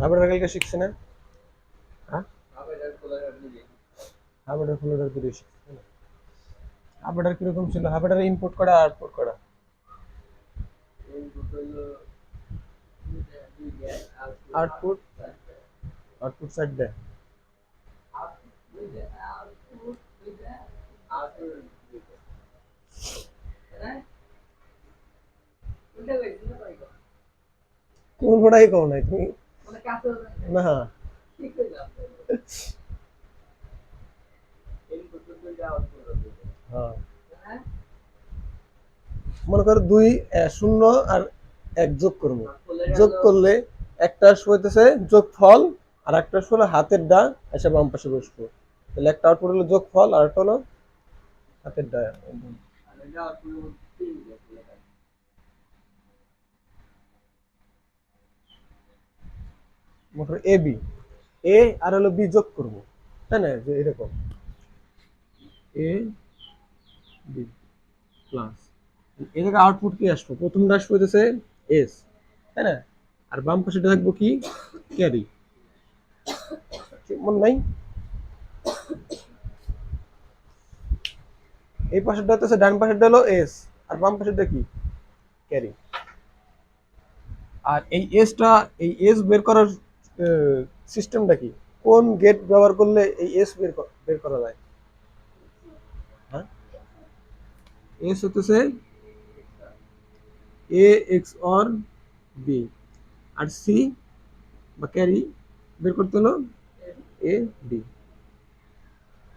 হাফেডার কালকে শিখছি না? হ্যাঁ, হাফেডার ফ্লোটার করে শিখছি না? হাফেডার কিরকম ছিল? হাফেডার ইনপুট করা আউটপুট করা। আউটপুট আউটপুট সাইড দেয়। কোন ঘোড়াই কও নাই তুমি? না, হ্যাঁ, মনে করো দুই শূন্য আর এক যোগ করবো। যোগ করলে একটা হইতেছে যোগ ফল, আর একটা হলো হাতের ডা এসে বাম পাশে বসবো। তাহলে একটা আউটপুট হলো যোগ ফল, আর একটা হলো হাতের ডা। মোটর এ বি, এ আর হলো বি যোগ করবো, তাই না? যে এরকম এ বি প্লাস, এ থেকে আউটপুট কি আসবো? প্রথমটা আসবো হইতেছে এস, তাই না? আর বাম পাশেটা থাকবো কি? ক্যারি। মনে নাই? এই পাশেরটা হচ্ছে, ডান পাশেরটা হলো এস, আর বাম পাশেরটা কি? ক্যারি। আর এই এসটা, এই এস বের করার সিস্টেমটা কি? কোন গেট ব্যবহার করলে এই এস বের করা যায়? হ্যাঁ, এস হতেছে এ এক্স অর বি, আর সি বা ক্যারি বের করতে হলো এ বি।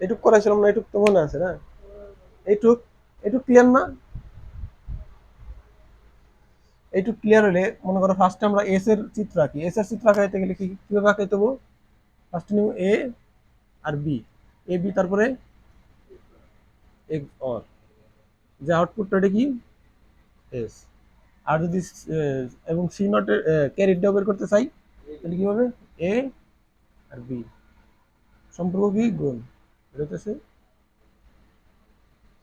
এটুক করাইছিলাম না? এটুক তো মনে আছে না? এইটুক, এটুক ক্লিয়ার না? এইটুক ক্লিয়ার হলে মনে করো ফার্স্টে আমরা এস এর চিত্র আঁকি। এস এর চিত্র আঁকাইতে গেলে কি কিভাবে আঁকাইতে হবো? ফার্স্টে নিব এ আর বি, এ বি তারপরে এক্স অর, যে আউটপুটটা কি? এস। আর যদি এবং সি নটের ক্যারিটাও বের করতে চাই, তাহলে কি হবে? এ আর বি সম্পর্ক কি? গুণ। এটা হচ্ছে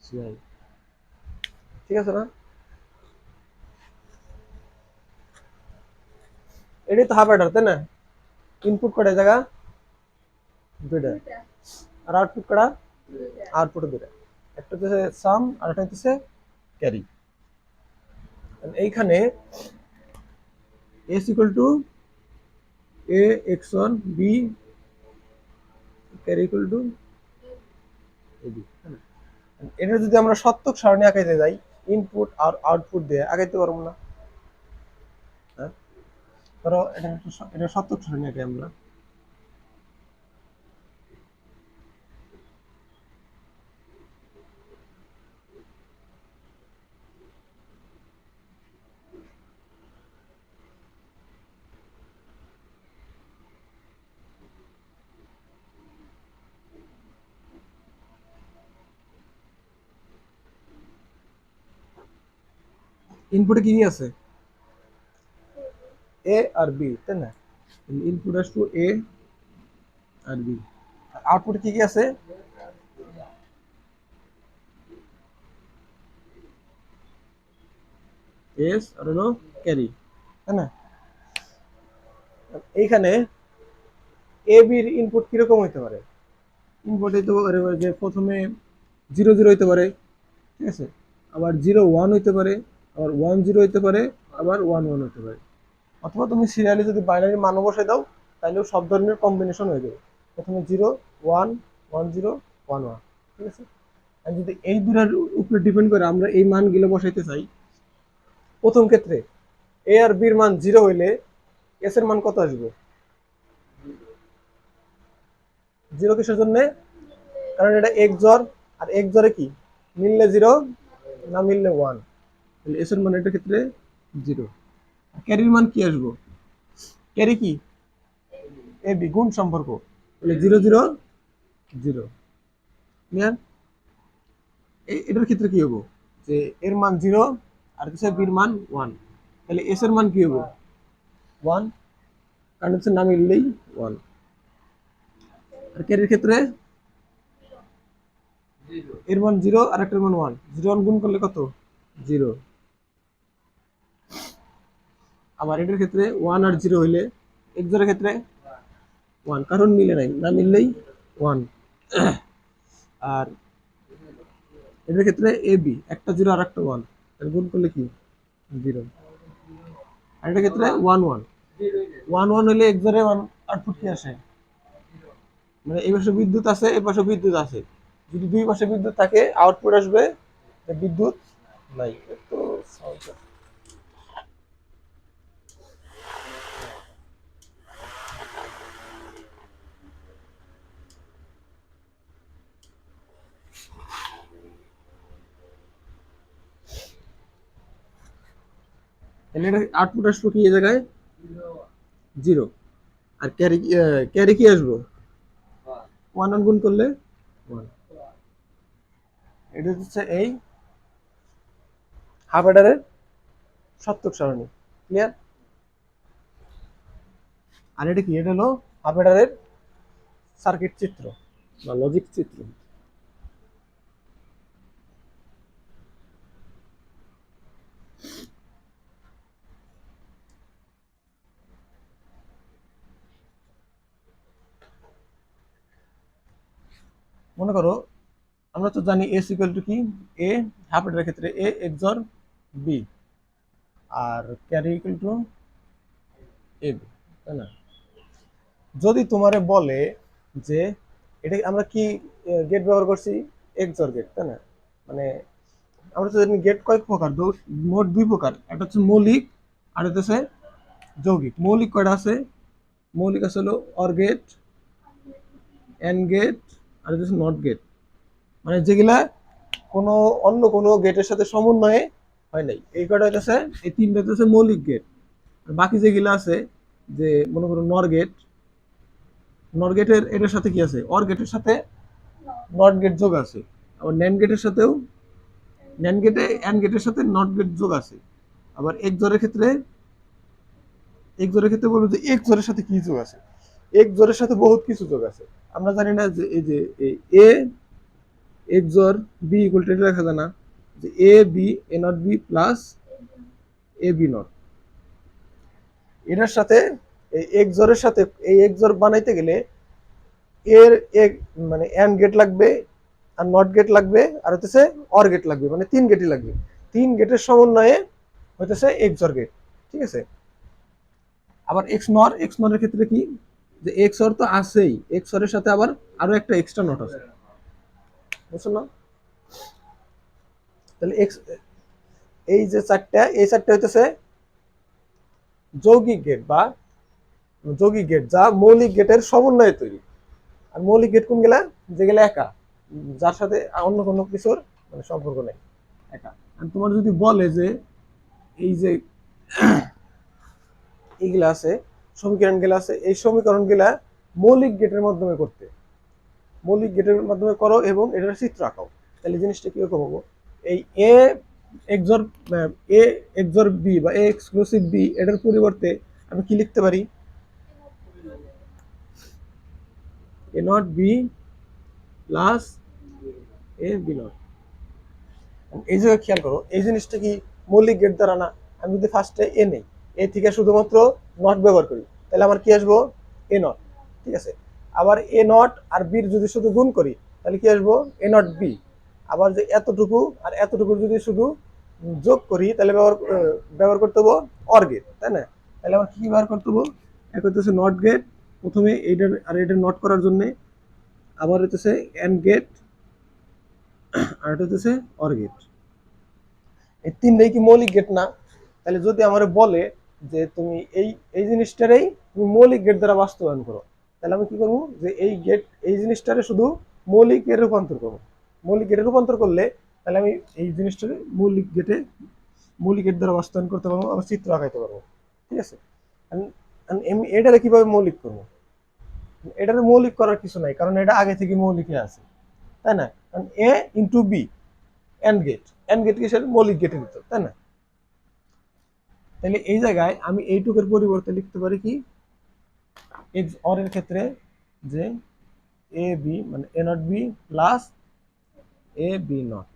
সিআই। ঠিক আছে না? এটাই তো হাফ অ্যাডার, তাই না? ইনপুট কটা জায়গা? দুইটা। আর আউটপুট কটা? আউটপুট দুইটা। একটা হচ্ছে সাম, আর একটা হচ্ছে ক্যারি। এইখানে S equal to A X on B carry equal to A B. এটা যদি আমরা সত্যক সারণী আঁকাইতে যাই, ইনপুট আর আউটপুট দিয়ে আঁকাইতে পারবো না। হ্যাঁ, ধরো এটা সত্যক সারণী আঁকাই আমরা। ইনপুটে কি কি আছে? এ আর বি, তাই না? ইনপুট আসবো এ আর বি। আউটপুটে কি কি আছে? এস আর হলো ক্যারি, তাই না? এইখানে এ বির ইনপুট কিরকম হইতে পারে? ইনপুট হইতে পারে যে প্রথমে 0 0 হইতে পারে, ঠিক আছে? আবার 0 1 হইতে পারে, আবার 1 0 হইতে পারে, আবার 1 1 হইতে পারে। অথবা তুমি সিরিয়ালি যদি বাইনারি মান বসাই দাও, তাহলেও সব ধরনের কম্বিনেশন হয়ে যাবে। প্রথমে 0 1 1 0 1 1, ঠিক আছে? আর যদি এই দুটার উপরে ডিপেন্ড করে আমরা এই মানগুলো বসাইতে চাই, প্রথম ক্ষেত্রে এ আর বির মান 0 হইলে এস এর মান কত আসবে? 0 কিসের জন্য? কারণ এটা এক জর, আর এক জরে কি মিললে 0, না মিললে 1। তাহলে এস এর মান এটার ক্ষেত্রে 0। ক্যারির মান কি আসবো? ক্যারি কি? এ বি, গুণ সম্পর্ক। তাহলে 0 0 0। ক্লিয়ার? এটার ক্ষেত্রে কি হবো? যে এর মান 0 আর হচ্ছে বির মান 1, তাহলে এস এর মান কি হবো? 1, কারণ হচ্ছে না মিললেই 1। আর ক্যারির ক্ষেত্রে এর মান 0 আর একটার মান 1, 0 1 গুণ করলে কত? 0। আবার এটার ক্ষেত্রে 1 আর 0 হইলে এক্সরের ক্ষেত্রে 1, কারণ মিলে নাই, না মিললেই 1। আর এটার ক্ষেত্রে এ বি, একটা 0 আর একটা 1, তাহলে গুণ করলে কি 0। আর এটার ক্ষেত্রে 1 1, 1 1 হলে এক্সরে 1 আউটপুট কি আসে, মানে এই পাশে বিদ্যুৎ আছে, এই পাশে বিদ্যুৎ আছে, যদি দুই পাশে বিদ্যুৎ থাকে আউটপুট আসবে বিদ্যুৎ নাই। তো আউটপুট আসবে কি এই জায়গায় 0, আর ক্যারি ক্যারি কি আসবো 1 1 গুণ করলে 1। এটা হচ্ছে এই হাফ অ্যাডারের সত্যক সারণী, ক্লিয়ার। আর এটা কি, এটা হলো হাফ অ্যাডারের সার্কিট চিত্র বা লজিক চিত্র। মনে করো আমরা তো জানি এস ইকুয়াল টু কি, এ হাফ অ্যাডারের ক্ষেত্রে এ এক্সর বি, আর carry equal to A B, তাই না। যদি তোমারে বলে যে এটা আমরা কি গেট ব্যবহার করছি, এক্সর গেট, তাই না। মানে আমরা তো জানি গেট কয়েক প্রকার, মোট দুই প্রকার, একটা হচ্ছে মৌলিক আর একটা হচ্ছে যৌগিক। মৌলিক কয়টা আছে, মৌলিক আছে হলো অর গেট, এন্ড গেট, আর এটা হচ্ছে নট গেট, মানে যেগুলা কোনো অন্য কোনো গেটের সাথে সমন্বয়ে হয় নাই, এই কয়টা হইতেছে, এই তিনটা হচ্ছে মৌলিক গেট। আর বাকি যেগুলা আছে, যে মনে করো নর গেট, নর গেটের এটার সাথে কি আছে, অর গেটের সাথে নট গেট যোগ আছে, আবার ন্যান্ড গেটের সাথেও, ন্যান্ড গেটে অ্যান্ড গেটের সাথে নট গেট যোগ আছে। আবার এক্সরের ক্ষেত্রে, এক্সরের ক্ষেত্রে বলবো যে এক্সরের সাথে কি যোগ আছে, এক্সরের সাথে বহুত কিছু যোগ আছে। আমরা জানি না যে এই যে A XOR B equal to এটা লেখা যায় না, যে A B A not B plus A B not, এটার সাথে এই এক্সরের সাথে এই এক্সর বানাইতে গেলে এর এক মানে এন্ড গেট লাগবে, আর নট গেট লাগবে, আর হচ্ছে অর গেট লাগবে, মানে তিন গেটই লাগবে। তিন গেটের সমন্বয়ে হইতেছে এক্সর গেট, ঠিক আছে। আবার এক্স নরের ক্ষেত্রে কি, যে এক্স অর তো আছেই, এক্স অরের সাথে আবার আরো একটা এক্সট্রা নট আছে, বুঝছো না। তাহলে এক্স, এই যে চারটা, এই চারটা হইতেছে যৌগিক গেট বা যৌগিক গেট, যা মৌলিক গেটের সমন্বয়ে তৈরি। আর মৌলিক গেট কোন গেলা, যেগুলা একা, যার সাথে অন্য কোনো কিছুর মানে সম্পর্ক নেই, একা। আর তোমার যদি বলে যে এই যে এইগুলা আছে, সমীকরণ গুলা আছে, এই সমীকরণ গুলা মৌলিক গেটের মাধ্যমে করতে, মৌলিক গেটের মাধ্যমে করো এবং এটার চিত্র আঁকাও, তাহলে জিনিসটা কিরকম হবো, এই এ এক্সর এ এক্সর বি বা এ এক্সক্লুসিভ বি, এটার পরিবর্তে আমি কি লিখতে পারি, A not B plus A B not. এই জায়গায় খেয়াল করো, এই জিনিসটা কি মৌলিক গেট দ্বারা না। আমি যদি ফার্স্টে এ নেই, এ থেকে শুধুমাত্র নট ব্যবহার করি, তাহলে আমার কি আসবো এ নট, ঠিক আছে। আবার এ নট আর বির যদি শুধু গুণ করি, তাহলে কি আসবো এ নট বি। আবার যে এতটুকু আর এতটুকু যদি শুধু যোগ করি, তাহলে ব্যবহার করতে হবো অর গেট, তাই না। তাহলে আমার কি ব্যবহার করতে হবো, এক হচ্ছে নট গেট, প্রথমে এইটার আর এটার নট করার জন্য, আবার হচ্ছে এন্ড গেট, আর এটা হচ্ছে অর গেট। এই তিনটাই কি মৌলিক গেট না। তাহলে যদি আমার বলে যে তুমি এই এই জিনিসটারই তুমি মৌলিক গেট দ্বারা বাস্তবায়ন করো, তাহলে আমি কি করবো, যে এই গেট এই জিনিসটারে শুধু মৌলিকের রূপান্তর করবো। মৌলিক গেটে রূপান্তর করলে তাহলে আমি এই জিনিসটারে মৌলিক গেট দ্বারা বাস্তবায়ন করতে পারবো, আবার চিত্র আঁকাইতে পারবো, ঠিক আছে। আমি এটারে কিভাবে মৌলিক করবো, এটারে মৌলিক করার কিছু নাই, কারণ এটা আগে থেকে মৌলিকে আছে, তাই না। কারণ A into B AND gate, AND gate কিসের, মৌলিক গেটের ভিতর, তাই না। তাহলে এই জায়গায় আমি এইটুকের পরিবর্তে লিখতে পারি কি, এক্স অর এর ক্ষেত্রে যে এ বি মানে A not B plus A B not.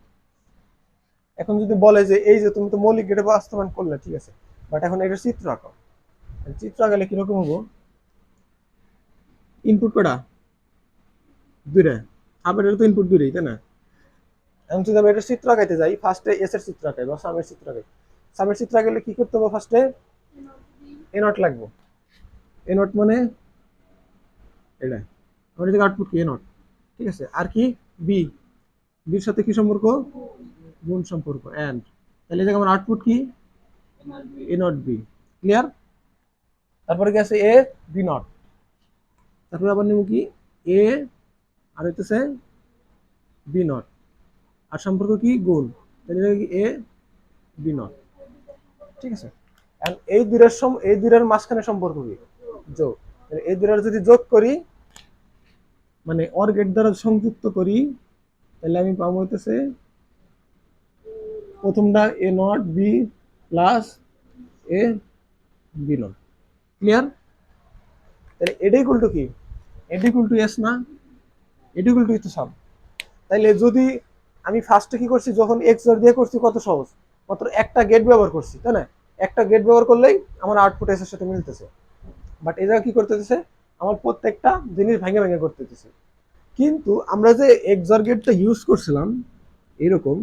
এখন যদি বলে যে এই যে তুমি তো মৌলিক গেটে বাস্তবায়ন করলে, ঠিক আছে, বাট এখন এটার চিত্র আঁকাও, চিত্র আঁকালে কিরকম হবো, ইনপুট কটা দুইটা, সাবের তো ইনপুট দুইটাই, তাই না? এখন যদি আমি এটা চিত্র আঁকাইতে যাই, ফার্স্টে এস এর চিত্র আঁকাই বা সামের চিত্র আঁকাই। সামের চিত্র আঁকাইলে কি করতে হবে? ফার্স্টে এ নট লাগবো। এ নট মানে এটা আমার এদিকে আউটপুট কি এ নট, ঠিক আছে। আর কি বি, বির সাথে কি সম্পর্ক? গুণ সম্পর্ক, এন্ড। তাহলে এই জায়গায় আমার আউটপুট কি? এ নট বি। ক্লিয়ার? তারপরে কি আছে? এ বি নট। তারপরে আবার নেব কি? এ আর হইতেছে বি নট, আর সম্পর্ক কি? গুণ। তাহলে কি? এ বি নট, ঠিক আছে। এই দুইটার এই দুইটার মাঝখানে সম্পর্ক কি? যোগ। এই দুইটার যদি যোগ করি, মানে অর গেট দ্বারা সংযুক্ত করি, তাহলে আমি পাবো হইতেছে প্রথমটা A not B plus A B not. Clear? তাহলে এটা ইকুয়াল টু কি? এটা ইকুয়াল টু এস না? এটা ইকুয়াল টু তো সাম। তাইলে যদি আমি ফার্স্টে কি করছি, যখন এক্স জোর দিয়ে করছি, কত সহজ, মাত্র একটা গেট ব্যবহার করছি, তাই না? একটা গেট ব্যবহার করলেই আমার আউটপুট এস এর সাথে মিলতেছে। বাট এই জায়গায় কি করতেছে? আমার প্রত্যেকটা জিনিস ভেঙে ভেঙে করতেছে। কিন্তু আমরা যে এক্সর গেটটা ইউজ করছিলাম, এরকম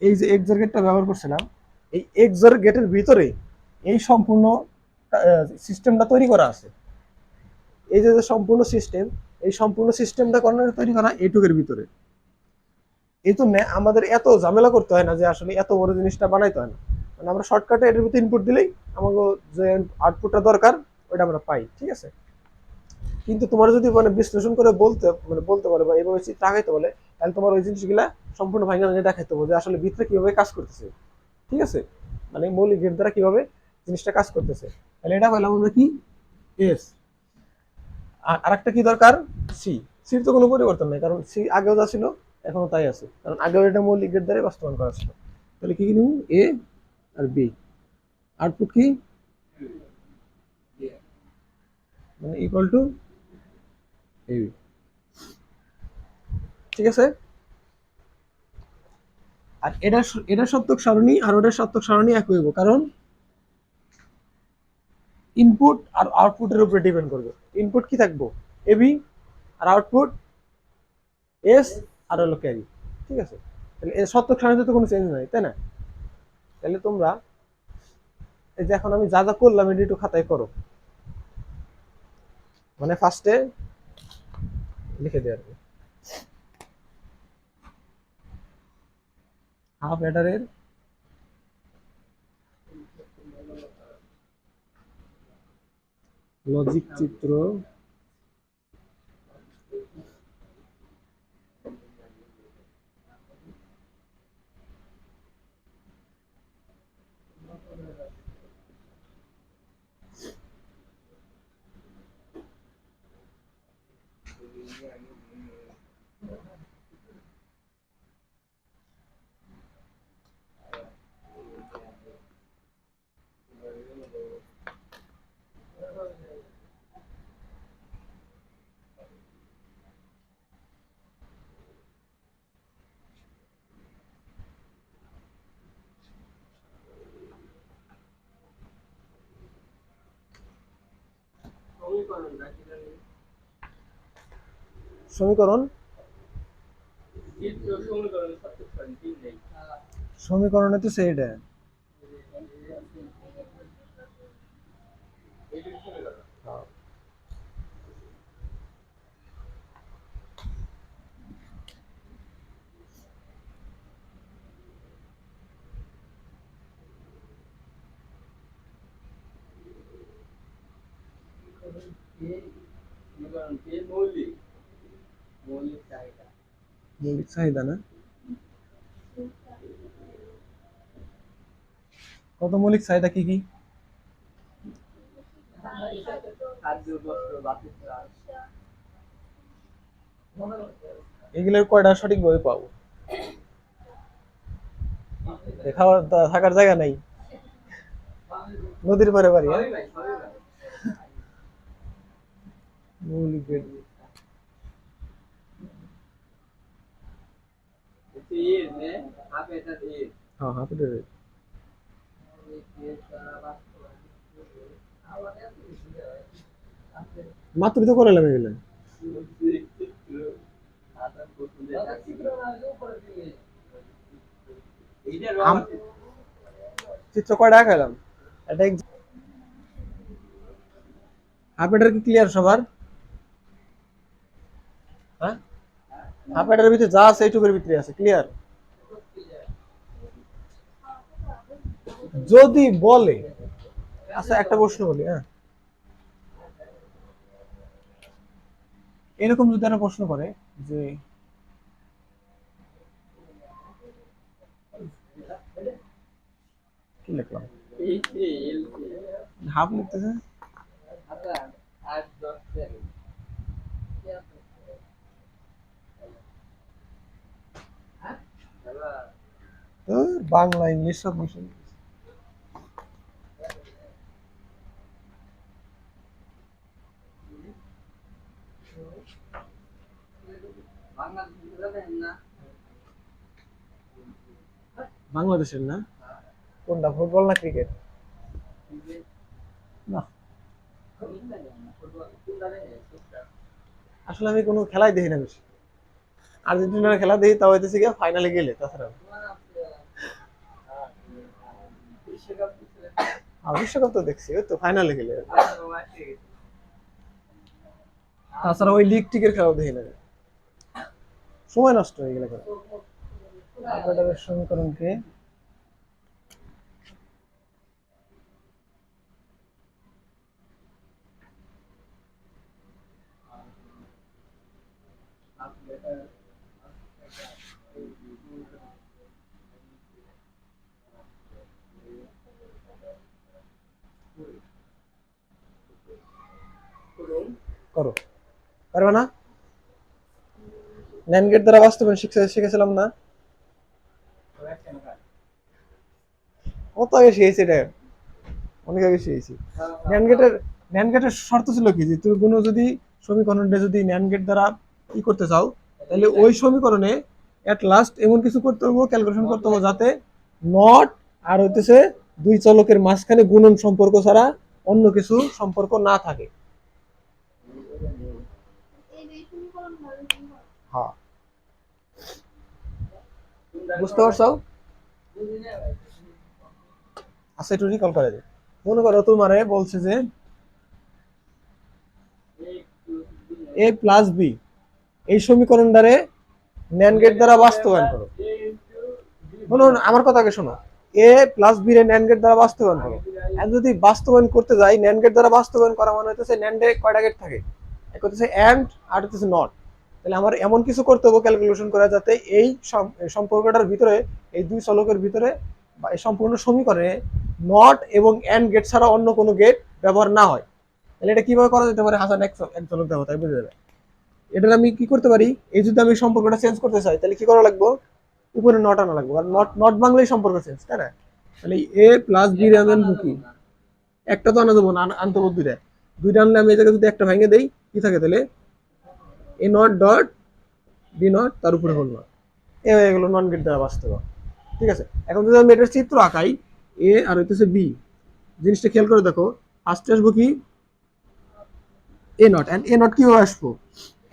এই যে এক্সর গেটটা ব্যবহার করছিলাম, এই এক্সর গেটের ভিতরে এই সম্পূর্ণ সিস্টেমটা তৈরি করা আছে। এই যে সম্পূর্ণ সিস্টেম, এই সম্পূর্ণ সিস্টেমটা তৈরি করা এইটুকের ভিতরে। এই জন্য আমাদের এত ঝামেলা করতে হয় না, যে আসলে এত বড় জিনিসটা বানাইতে হয় না। মানে আমরা শর্টকাটে এটার ভিতরে ইনপুট দিলেই আমাকে যে আউটপুটটা দরকার ওটা আমরা পাই, ঠিক আছে। কিন্তু তোমার যদি মানে বিশ্লেষণ করে বলতে পারে বা এইভাবে তাকাইতে বলে, তাহলে তোমার ওই জিনিসগুলা সম্পূর্ণ ভাঙা ভাঙা দেখাইতে হবে যে আসলে ভিতরে কিভাবে কাজ করতেছে, ঠিক আছে। মানে মৌলিক গেট দ্বারা কিভাবে জিনিসটা কাজ করতেছে। তাহলে এটা বললাম আমরা কি? এস। আর আরেকটা কি দরকার? সি। সির তো কোনো পরিবর্তন নেই, কারণ সি আগেও যা ছিল এখনো তাই আছে, কারণ আগেও এটা মৌলিক গেট দ্বারাই বাস্তবায়ন করা ছিল। তাহলে কি নিব? এ আর বি। আউটপুট কি? মানে ইকুয়াল টু এ বি, ঠিক আছে। আর এটা সত্যক সারণী আর ওটার সত্যক সারণী এক হইব, কারণ ইনপুট আর আউটপুটের উপরে ডিপেন্ড করবে। ইনপুট কি থাকবো? এবি, আর আউটপুট এস আর হলো ক্যারি, ঠিক আছে। তাহলে এই সত্যক সারণীতে তো কোনো চেঞ্জ নাই, তাই না? তাহলে তোমরা এই যে এখন আমি যা যা করলাম এটি একটু খাতায় করো। মানে ফার্স্টে লিখে দেওয়ার হাফ অ্যাডারের লজিক চিত্র সমীকরণ সমীকরণে তো সেইটা মৌলিক চাহিদা না? কত মৌলিক চাহিদা কি কি? এগুলোর কয়টা সঠিকভাবে পাবো? খাওয়ার থাকার জায়গা নাই, নদীর পারে বাড়ি। মৌলিক হ্যাঁ হ্যাঁ, মাত্রই তো করলাম এগুলো। আম- চিত্র কয়টা খেলাম? এটা হাফ এটার কি ক্লিয়ার সবার? হ্যাঁ, হাফ এটার ভিতরে যা আছে এইটুকুর ভিতরে আছে, ক্লিয়ার? যদি বলে, আচ্ছা একটা প্রশ্ন বলি, হ্যাঁ, এরকম যদি একটা প্রশ্ন করে যে কি লিখলাম, হাফ লিখতেছে, বাংলা ইংলিশ সব মিশন। বাংলাদেশের না? কোনটা, ফুটবল না ক্রিকেট? না, আসলে আমি কোনো খেলাই দেখি না বেশি। আর্জেন্টিনার খেলা দেখি তাও হইতেছে গিয়ে ফাইনালে গেলে, তাছাড়া আর বিশ্বকাপ তো দেখছি, ওই তো ফাইনালে গেলে, তাছাড়া ওই লিগ টিকের খেলাও দেখি না। সময় নষ্ট হয়ে গেলে করে। আপাটারের সমীকরণকে করো, পারবে না? ন্যান গেট দ্বারা বাস্তবায়ন শিখেছিলাম না? কত আগে শিখেছি এটা, অনেক আগে শিখেছি। ন্যান গেটের ন্যান গেটের শর্ত ছিল কি, যে তুমি কোনো যদি সমীকরণটা যদি ন্যান গেট দ্বারা ই করতে চাও, তাহলে ওই সমীকরণে এট লাস্ট এমন কিছু করতে হবে, ক্যালকুলেশন করতে হবে, যাতে নট আর হইতেছে দুই চলকের মাঝখানে গুণন সম্পর্ক ছাড়া অন্য কিছু সম্পর্ক না থাকে। হ্যাঁ, বুঝতে পারছো? আচ্ছা একটু রিকল করে দিই। মনে করো তোমারে বলছে যে এ প্লাস বি এই সমীকরণটারে ন্যান গেট দ্বারা বাস্তবায়ন করো। শোনো আমার কথা আগে শোনো। এ প্লাস বি এর ন্যান গেট দ্বারা বাস্তবায়ন করো। আর যদি বাস্তবায়ন করতে যাই, ন্যান গেট দ্বারা বাস্তবায়ন করা মানে হচ্ছে ন্যান্ডে কয়টা গেট থাকে? এক হচ্ছে এন্ড, আর হচ্ছে নট। তাহলে আমার এমন কিছু করতে হবে ক্যালকুলেশন করা, যাতে এই সম্পর্কটার ভিতরে, এই দুই চলকের ভিতরে বা এই সম্পূর্ণ সমীকরণে নট এবং এন্ড গেট ছাড়া অন্য কোনো গেট ব্যবহার না হয়। তাহলে এটা কিভাবে করা যেতে পারে? হাসান এক চলক দেবো, তাই বুঝে যাবে। এটার আমি কি করতে পারি, এই যদি আমি সম্পর্কটা চেঞ্জ করতে চাই, তাহলে কি করা লাগবে? উপরে নট আনা লাগবে, আর নট নট বাংলায় সম্পর্ক চেঞ্জ, তাই না? তাহলে এ প্লাস বি এর আনবো কি? একটা তো আনা যাবো না, আনতে হবে দুইটা। দুইটা আনলে আমি এই জায়গায় যদি একটা ভেঙে দেই, কি থাকে তাহলে? এ নট ডট বি নট, তার উপরে হল নট। এ হয়ে গেল নন গেট দ্বারা বাস্তব। ঠিক আছে, এখন যদি আমি এটার চিত্র আঁকাই, এ আর হইতেছে বি, জিনিসটা খেয়াল করে দেখো। ফার্স্টে আসবো কি? এ নট। এন্ড এ নট কিভাবে আসবো?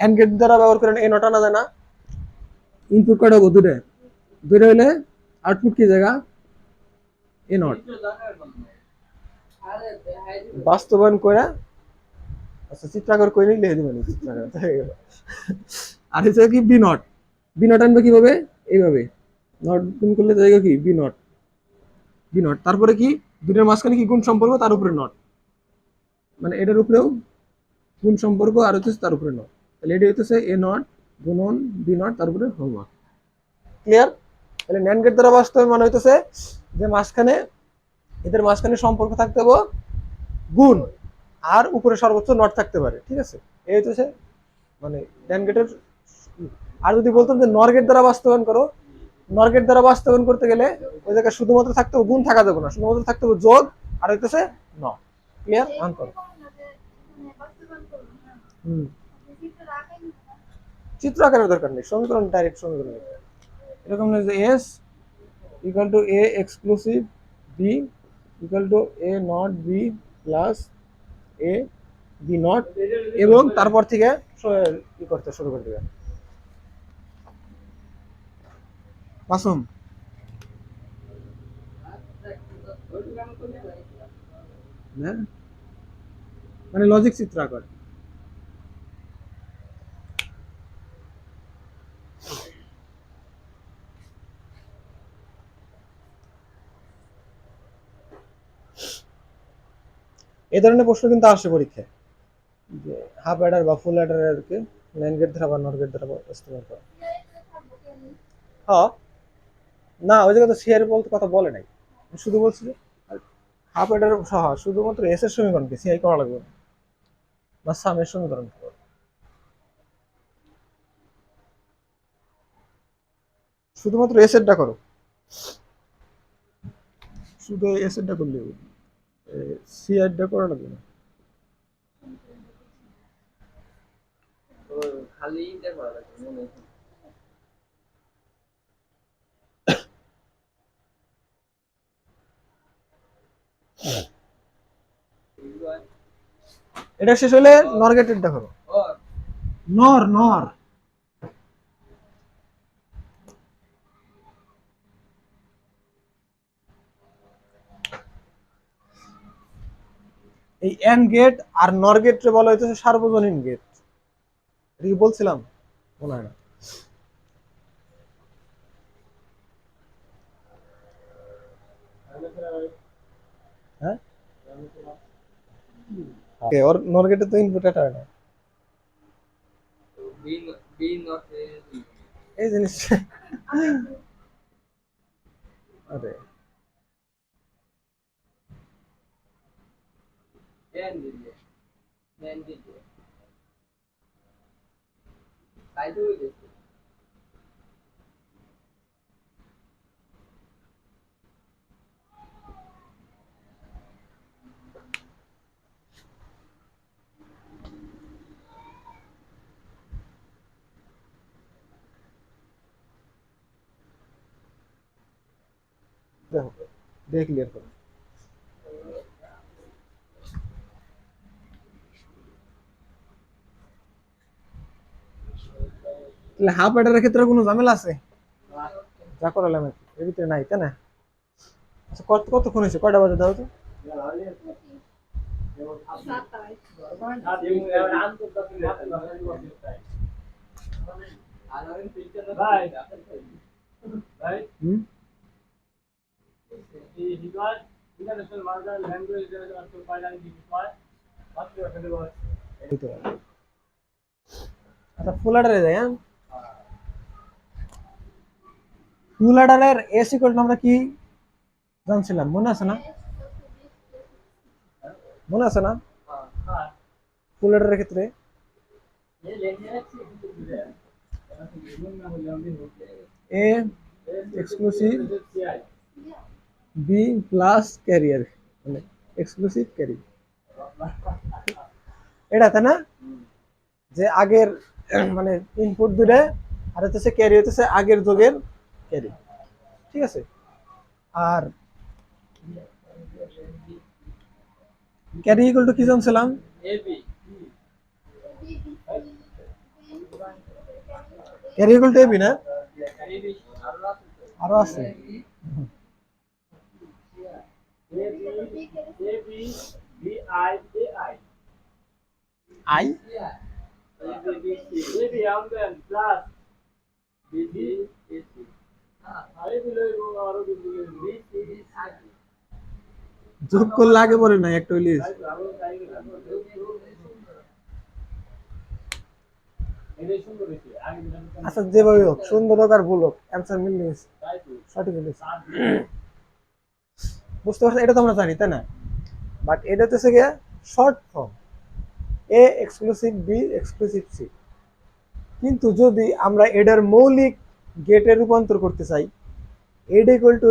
এন্ড গেট দ্বারা ব্যবহার করে এ নট আনা যায় না? ইনপুট কয়টা হবো? দুটো। দুটো হলে আউটপুট কি জায়গা? এ নট। বাস্তবায়ন করে, আচ্ছা চিত্রাকর করে লিখে দিবেন চিত্রাকর, হয়ে গেল। আর হচ্ছে কি বি নট। বি নট আনবে কিভাবে? এইভাবে নট গুণ করলে জায়গা কি? B not. বি নট, তারপরে কি? দুটোর মাঝখানে কি গুণ সম্পর্ক, তার উপরে নট, মানে এটার উপরেও গুণ সম্পর্ক, আর হচ্ছে তার উপরে নট। তাহলে এটি হচ্ছে এ নট গুণন বি নট, তার উপরে হোমওয়ার্ক। ক্লিয়ার? তাহলে ন্যান্ড গেট দ্বারা বাস্তবায়ন মানে হইতেছে যে মাঝখানে, এদের মাঝখানে সম্পর্ক থাকতে হবে গুণ, আর উপরে সর্বোচ্চ নট থাকতে পারে। ঠিক আছে, এই হচ্ছে মানে ন্যান্ড গেটের। আর যদি বলতাম যে নর গেট দ্বারা বাস্তবায়ন করো, নর গেট দ্বারা বাস্তবায়ন করতে গেলে ওই জায়গায় শুধুমাত্র থাকতে হবে গুণ, থাকা যাবে না, শুধুমাত্র থাকতে হবে যোগ, আর হইতেছে ন। ক্লিয়ার? অন করো। হুম, চিত্র আকারের দরকার নেই, সমীকরণ ডাইরেক্ট সমীকরণ। এরকম না যে S equal to A exclusive B equal to A not B plus A B not, এবং তারপর থেকে কি করতে শুরু করে দেবে। মাসুম, হ্যাঁ মানে লজিক চিত্র আকার। এই ধরনের প্রশ্ন কিন্তু আসে পরীক্ষায়, যে হাফ অ্যাডার বা ফুল অ্যাডারকে ন্যান্ড গেট দ্বারা বা নট গেট দ্বারা ইস্তেমাল করা। হ্যাঁ, না ওই জায়গায় তো সিআর বলতে কথা বলে নাই, শুধু বলছি যে হাফ অ্যাডার সহ শুধুমাত্র এস এর সমীকরণকে সিআই করা লাগবে না, বা সামের সমীকরণ। শুধুমাত্র এস এরটা করো, শুধু এস এরটা করলে সিআরটা করা লাগবে না। খালি ইন্টার করা লাগবে মনে হয়। এটা শেষ হলে নর গেটেরটা করো। নর নর এই এন্ড গেট আর নর গেটে বলা হইতেছে সার্বজনীন গেট। এটা কি বলছিলাম? মনে হয় না। হ্যাঁ ওকে, ওর নর গেটে তো ইনপুট এটা হয় না, বি বি নট এই জিনিস। আরে এন দিলে এন দিলে তাই তো হইছে। দেখো, দেখে ক্লিয়ার করো। তাহলে হাফ অ্যাডারের ক্ষেত্রে কোনো ঝামেলা আছে? যা করালাম আর কি, এর ভিতরে নাই, তাই না? আচ্ছা, কতক্ষণ হয়েছে, কয়টা বাজে দাও তো? হুম, হইতে পারে। আচ্ছা, ফুল অ্যাডারে যাই। হ্যাঁ, ফুল অ্যাডারের এস ইকুয়াল টু আমরা কি জানছিলাম, মনে আছে না? মনে আছে না ফুল অ্যাডারের ক্ষেত্রে? A exclusive B plus carrier, মানে এক্সক্লুসিভ ক্যারি, এটা তাই না? যে আগের মানে ইনপুট দুটো, আর হচ্ছে ক্যারি হইতেছে আগের যোগের ক্যারি, ঠিক আছে? আর ক্যারি ইকুয়াল টু কি জানছিলাম? AB carry equal to AB না? এবি আরো আছে। AB B I A I I AB আমদেন প্লাস বিবি এসি আই দিলে আরো বিবি সি আই যোগ করলে আগে পরে না একটা হইলিস। আচ্ছা, যেভাবে হোক, সুন্দর হোক আর ভুল হোক, অ্যান্সার মিললে সঠিক হইলিস। বুঝতে পারছো? এটা তো আমরা জানি, তাই না? বাট এটা হচ্ছে গিয়ে short form, A exclusive B exclusive C. কিন্তু যদি আমরা এটার মৌলিক গেটে রূপান্তর করতে চাই, এটা ইকুয়াল টু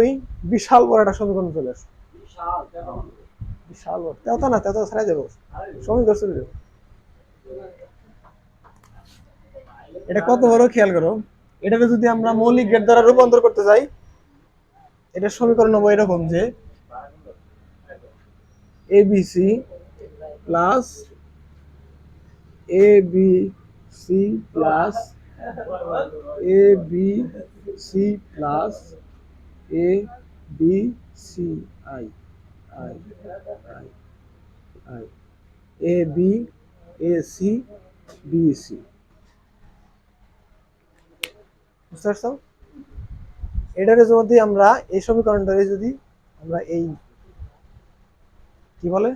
বিশাল বড় একটা সমীকরণ চলে আসে। বিশাল বড়, তেতো না, তেতো ছাড়াই যাবো সমীকরণ চলে যাবো। এটা কত বড় খেয়াল করো, এটাকে যদি আমরা মৌলিক গেট দ্বারা রূপান্তর করতে চাই, এটা সমীকরণ হবে এরকম যে ABC plus A B C plus A B C plus A B C I I I I A B A C B C. বুঝতে পারছো? এটার যদি আমরা এই সমীকরণটারে যদি আমরা এই কি বলে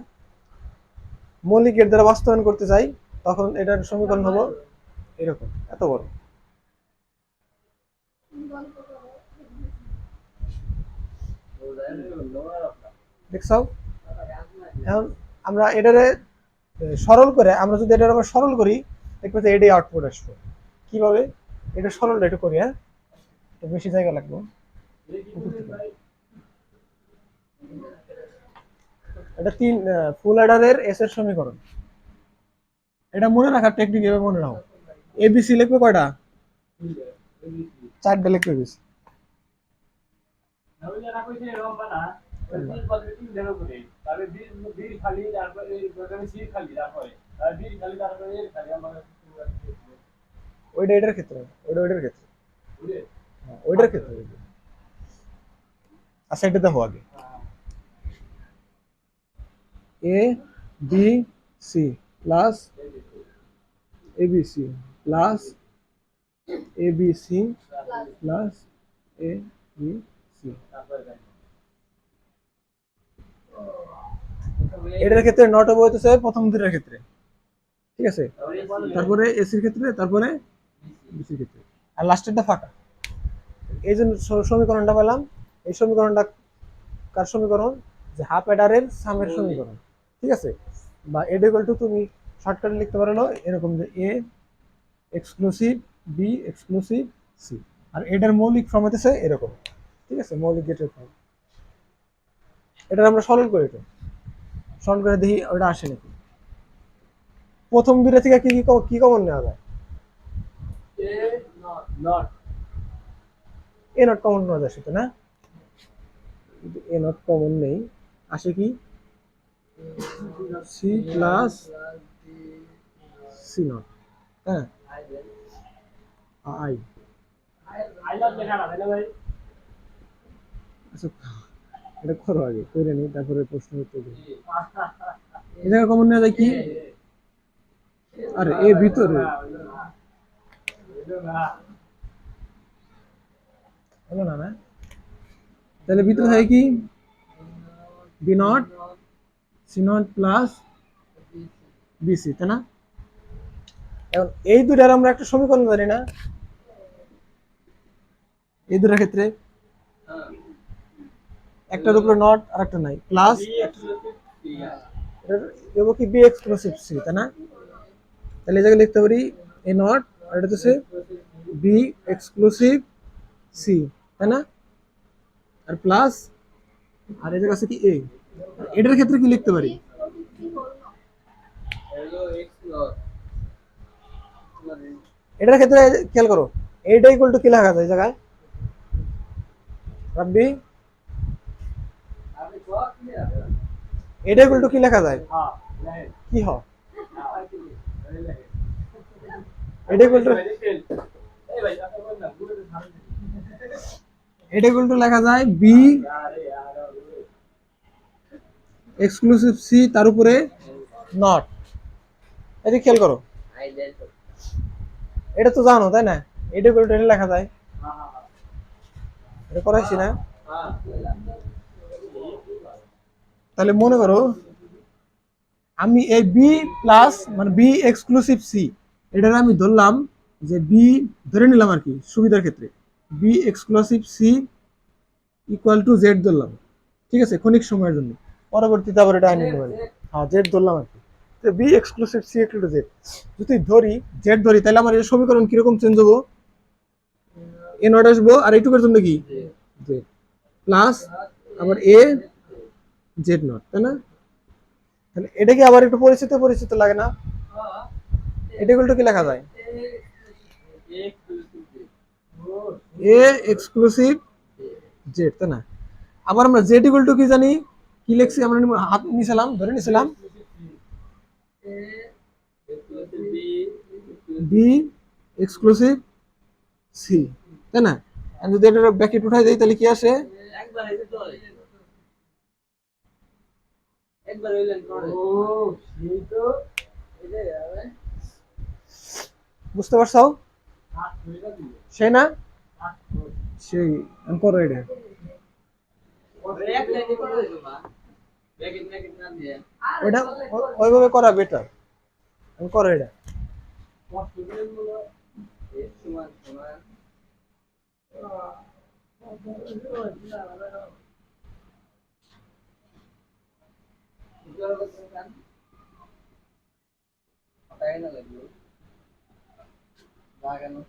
মৌলিকের দ্বারা বাস্তবায়ন করতে চাই, তখন এটার সমীকরণ হলো এরকম, এত বড়। দেখছো? এখন আমরা এটারে সরল করে, আমরা যদি এটার আবার সরল করি, দেখবে যে এটাই আউটপুট আসবে। কিভাবে এটা সরলটা একটু করি, হ্যাঁ, একটু বেশি জায়গা লাগবে। এটা ফুল অ্যাডারের এস এর সমীকরণ। এটা মনে রাখার টেকনিক এভাবে মনে রাখো। এবিসি লিখবে কয়টা? 4টা লিখবে এবিসি। ওইটা এটার ক্ষেত্রে, ওইটার ক্ষেত্রে, হ্যাঁ ওইটার ক্ষেত্রে। আচ্ছা এটা দেখো আগে, এ B C plus A B C plus A B C plus A B C. এটার ক্ষেত্রে নট হবে হইতেছে প্রথম দুটার ক্ষেত্রে, ঠিক আছে, তারপরে এসির ক্ষেত্রে, তারপরে বিসির ক্ষেত্রে, আর লাস্টেরটা ফাঁকা। এই জন্য সমীকরণটা পেলাম। এই সমীকরণটা কার সমীকরণ? যে হাফ অ্যাডারের সামের সমীকরণ, ঠিক আছে। বা এটা ইকুয়াল টু তুমি শর্টকাটে লিখতে পারো এরকম, যে A exclusive B exclusive C, আর এটার মৌলিক ফর্ম হতেছে এরকম, ঠিক আছে, মৌলিক গেটের ফর্ম। এটা আমরা সরল করি, এটা সরল করে দেখি ওটা আসে নাকি। প্রথম দুইটা থেকে কি কি কমন নেওয়া যায়? এ নট কমন নেওয়া যায়, সেটা না, এ নট কমন নেই, আসে কি সি প্লাস সি নট, হ্যাঁ আই। আচ্ছা এটা করো আগে, করে নি তারপরে প্রশ্ন উত্তর দেবো। এই জায়গায় কমন নেওয়া যায় কি? আরে এ ভিতরে হলো না, না তাহলে ভিতরে হয় কি B not C not plus BC, তাই না? এখন এই দুটার আমরা একটা সমীকরণ জানি না, এই দুটার ক্ষেত্রে একটার উপরে নট আর একটা নাই, প্লাস দেবো কি বি এক্সক্লুসিভ সি, তাই না? তাহলে এই জায়গায় লিখতে পারি এ নট, আর এটা হচ্ছে বি এক্সক্লুসিভ সি, তাই না? আর প্লাস, আর এই জায়গা আছে কি এ। এটার ক্ষেত্রে কি লিখতে পারি? এটার ক্ষেত্রে খেয়াল করো, এইটা ইকুয়াল টু কি লেখা যায় এই জায়গায় রাব্বি? এটা ইকুয়াল টু কি লেখা যায়? কি হ এটা ইকুয়াল টু, এটা ইকুয়াল টু লেখা যায় বি এক্সক্লুসিভ সি তার উপরে নট। এদিকে খেয়াল করো, এটা তো জানো তাই না? এটা ইকুয়াল টু এটা লেখা যায়, এটা করাইছি না? তাহলে মনে করো আমি এই বি প্লাস মানে বি এক্সক্লুসিভ সি, এটার আমি ধরলাম যে বি, ধরে নিলাম আর কি সুবিধার ক্ষেত্রে, B exclusive C equal to Z ধরলাম, ঠিক আছে, ক্ষণিক সময়ের জন্য, পরবর্তীতে আবার এটা আনিয়ে নিতে পারি। হ্যাঁ জেড ধরলাম আর কি, B exclusive C equal to Z. যদি ধরি জেড ধরি, তাহলে আমার এই সমীকরণ কিরকম চেঞ্জ হবো? এ নট আসবো, আর এইটুকুর জন্য কি জেড প্লাস আবার এ জেড নট, তাই না? তাহলে এটা কি আবার একটু পরিচিত পরিচিত লাগে না? এটা ইকুয়াল কি লেখা যায়? এ এক্সক্লুসিভ জেড, তাই না? আবার আমরা জেড ইকুয়াল টু কি জানি, কি লিখছি আমরা? হাত নিছিলাম, ধরে নিছিলাম বি এক্সক্লুসিভ সি, তাই না? আর যদি এটা ব্র্যাকেট উঠাই দেই তাহলে কি আসে? একবার হইছে তো একবার হইলেন করে ও সেই তো এটাই হবে বুঝতে পারছো? হাত ধরে দিল সে না হাত সেই করো এটা। ধরে এক লাইনে করে দিল মা ব্যাকেট ব্যাকেট না দিয়ে ওইটা ওইভাবে করা বেটার। করো এটা। কষ্ট করে বলো এর সমান সমান তাই না লাগলো লাগানো